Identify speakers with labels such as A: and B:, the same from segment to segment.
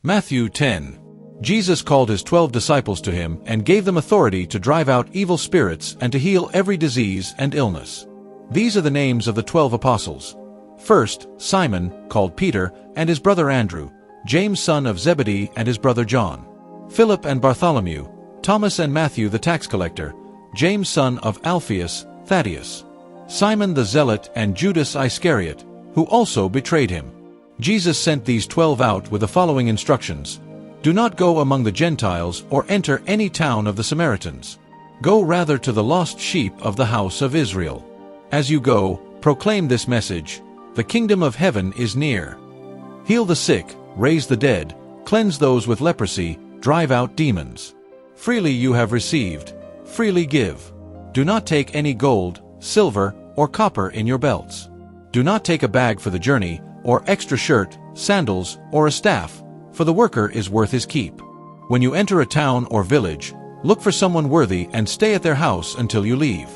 A: Matthew 10. Jesus called his 12 disciples to him and gave them authority to drive out evil spirits and to heal every disease and illness. These are the names of the 12 apostles. First, Simon, called Peter, and his brother Andrew, James son of Zebedee and his brother John, Philip and Bartholomew, Thomas and Matthew the tax collector, James son of Alphaeus, Thaddeus, Simon the Zealot and Judas Iscariot, who also betrayed him. Jesus sent these 12 out with the following instructions. Do not go among the Gentiles or enter any town of the Samaritans. Go rather to the lost sheep of the house of Israel. As you go, proclaim this message: the kingdom of heaven is near. Heal the sick, raise the dead, cleanse those with leprosy, drive out demons. Freely you have received, freely give. Do not take any gold, silver, or copper in your belts. Do not take a bag for the journey, or extra shirt, sandals, or a staff, for the worker is worth his keep. When you enter a town or village, look for someone worthy and stay at their house until you leave.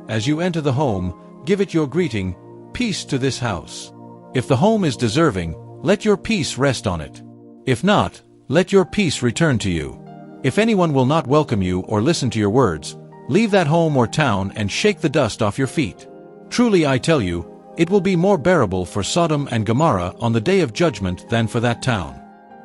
A: As you enter the home, give it your greeting, peace to this house. If the home is deserving, let your peace rest on it. If not, let your peace return to you. If anyone will not welcome you or listen to your words, leave that home or town and shake the dust off your feet. Truly I tell you, it will be more bearable for Sodom and Gomorrah on the day of judgment than for that town.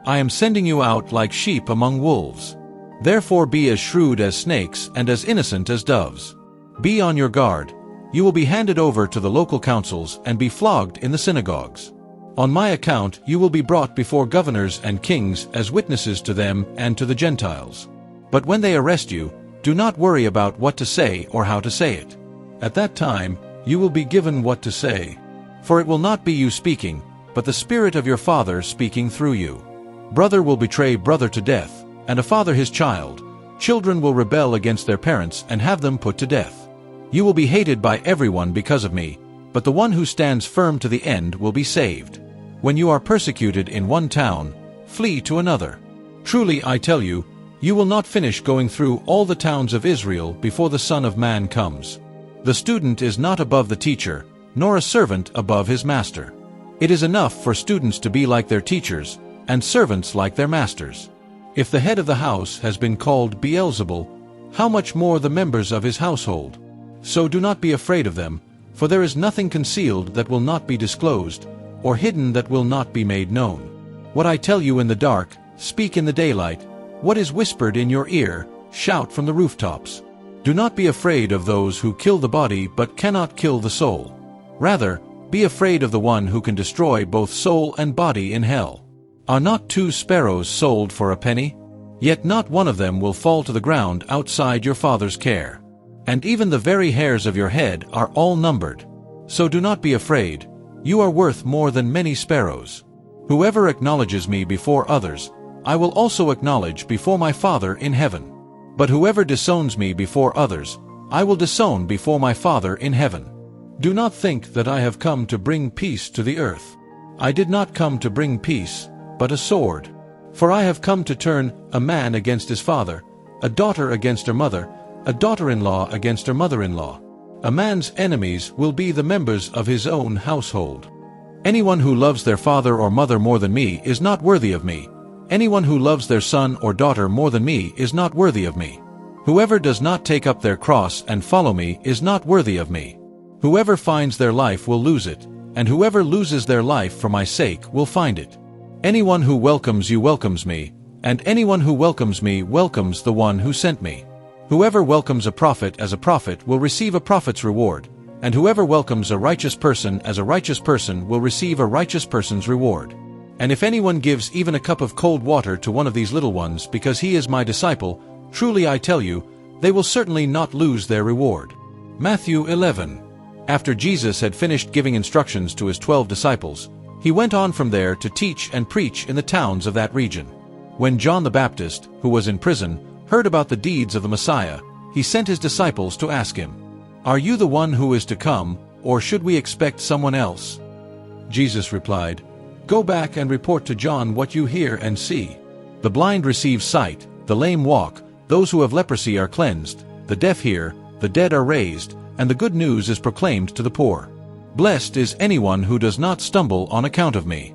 A: I am sending you out like sheep among wolves. Therefore be as shrewd as snakes and as innocent as doves. Be on your guard. You will be handed over to the local councils and be flogged in the synagogues. On my account you will be brought before governors and kings as witnesses to them and to the Gentiles. But when they arrest you, do not worry about what to say or how to say it. At that time, you will be given what to say. For it will not be you speaking, but the Spirit of your Father speaking through you. Brother will betray brother to death, and a father his child. Children will rebel against their parents and have them put to death. You will be hated by everyone because of me, but the one who stands firm to the end will be saved. When you are persecuted in one town, flee to another. Truly I tell you, you will not finish going through all the towns of Israel before the Son of Man comes. The student is not above the teacher, nor a servant above his master. It is enough for students to be like their teachers, and servants like their masters. If the head of the house has been called Beelzebul, how much more the members of his household? So do not be afraid of them, for there is nothing concealed that will not be disclosed, or hidden that will not be made known. What I tell you in the dark, speak in the daylight. What is whispered in your ear, shout from the rooftops. Do not be afraid of those who kill the body but cannot kill the soul. Rather, be afraid of the one who can destroy both soul and body in hell. Are not 2 sparrows sold for a penny? Yet not one of them will fall to the ground outside your Father's care. And even the very hairs of your head are all numbered. So do not be afraid. You are worth more than many sparrows. Whoever acknowledges me before others, I will also acknowledge before my Father in heaven. But whoever disowns me before others, I will disown before my Father in heaven. Do not think that I have come to bring peace to the earth. I did not come to bring peace, but a sword. For I have come to turn a man against his father, a daughter against her mother, a daughter-in-law against her mother-in-law. A man's enemies will be the members of his own household. Anyone who loves their father or mother more than me is not worthy of me. Anyone who loves their son or daughter more than me is not worthy of me. Whoever does not take up their cross and follow me is not worthy of me. Whoever finds their life will lose it, and whoever loses their life for my sake will find it. Anyone who welcomes you welcomes me, and anyone who welcomes me welcomes the one who sent me. Whoever welcomes a prophet as a prophet will receive a prophet's reward, and whoever welcomes a righteous person as a righteous person will receive a righteous person's reward. And if anyone gives even a cup of cold water to one of these little ones because he is my disciple, truly I tell you, they will certainly not lose their reward. Matthew 11. After Jesus had finished giving instructions to his 12 disciples, he went on from there to teach and preach in the towns of that region. When John the Baptist, who was in prison, heard about the deeds of the Messiah, he sent his disciples to ask him, "Are you the one who is to come, or should we expect someone else?" Jesus replied, "Go back and report to John what you hear and see. The blind receive sight, the lame walk, those who have leprosy are cleansed, the deaf hear, the dead are raised, and the good news is proclaimed to the poor. Blessed is anyone who does not stumble on account of me."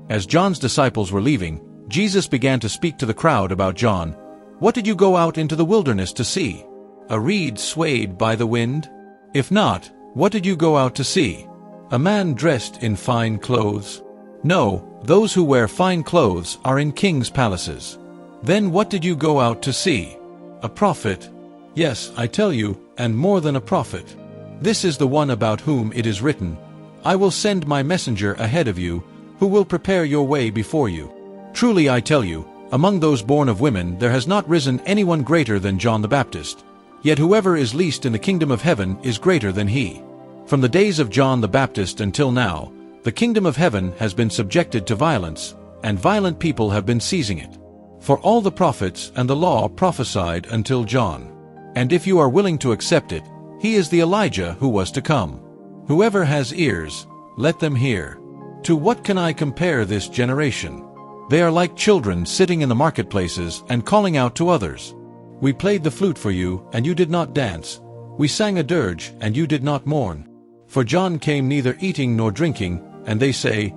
A: As John's disciples were leaving, Jesus began to speak to the crowd about John. What did you go out into the wilderness to see? A reed swayed by the wind? If not, what did you go out to see? A man dressed in fine clothes? No, those who wear fine clothes are in kings' palaces. Then what did you go out to see? A prophet? Yes, I tell you, and more than a prophet. This is the one about whom it is written, I will send my messenger ahead of you, who will prepare your way before you. Truly I tell you, among those born of women there has not risen anyone greater than John the Baptist. Yet whoever is least in the kingdom of heaven is greater than he. From the days of John the Baptist until now, the kingdom of heaven has been subjected to violence, and violent people have been seizing it. For all the prophets and the law prophesied until John. And if you are willing to accept it, he is the Elijah who was to come. Whoever has ears, let them hear. To what can I compare this generation? They are like children sitting in the marketplaces and calling out to others. We played the flute for you, and you did not dance. We sang a dirge, and you did not mourn. For John came neither eating nor drinking, and they say,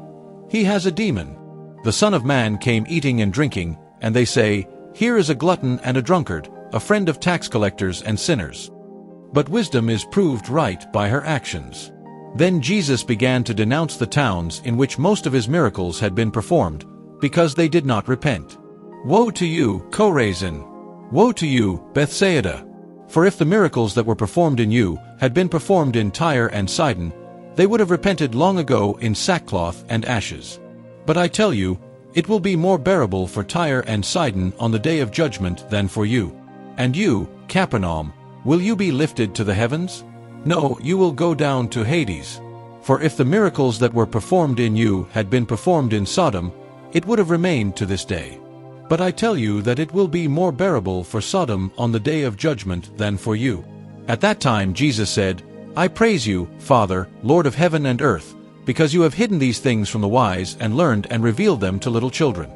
A: He has a demon. The Son of Man came eating and drinking, and they say, Here is a glutton and a drunkard, a friend of tax collectors and sinners. But wisdom is proved right by her actions. Then Jesus began to denounce the towns in which most of his miracles had been performed, because they did not repent. Woe to you, Chorazin! Woe to you, Bethsaida! For if the miracles that were performed in you had been performed in Tyre and Sidon, they would have repented long ago in sackcloth and ashes. But I tell you, it will be more bearable for Tyre and Sidon on the day of judgment than for you. And you, Capernaum, will you be lifted to the heavens? No, you will go down to Hades. For if the miracles that were performed in you had been performed in Sodom, it would have remained to this day. But I tell you that it will be more bearable for Sodom on the day of judgment than for you. At that time Jesus said, I praise you, Father, Lord of heaven and earth, because you have hidden these things from the wise and learned and revealed them to little children.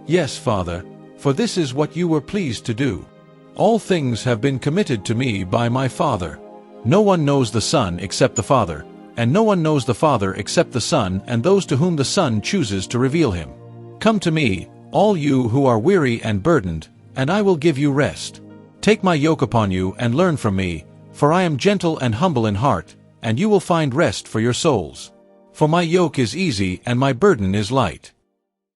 A: Yes, Father, for this is what you were pleased to do. All things have been committed to me by my Father. No one knows the Son except the Father, and no one knows the Father except the Son and those to whom the Son chooses to reveal him. Come to me, all you who are weary and burdened, and I will give you rest. Take my yoke upon you and learn from me, for I am gentle and humble in heart, and you will find rest for your souls. For my yoke is easy and my burden is light.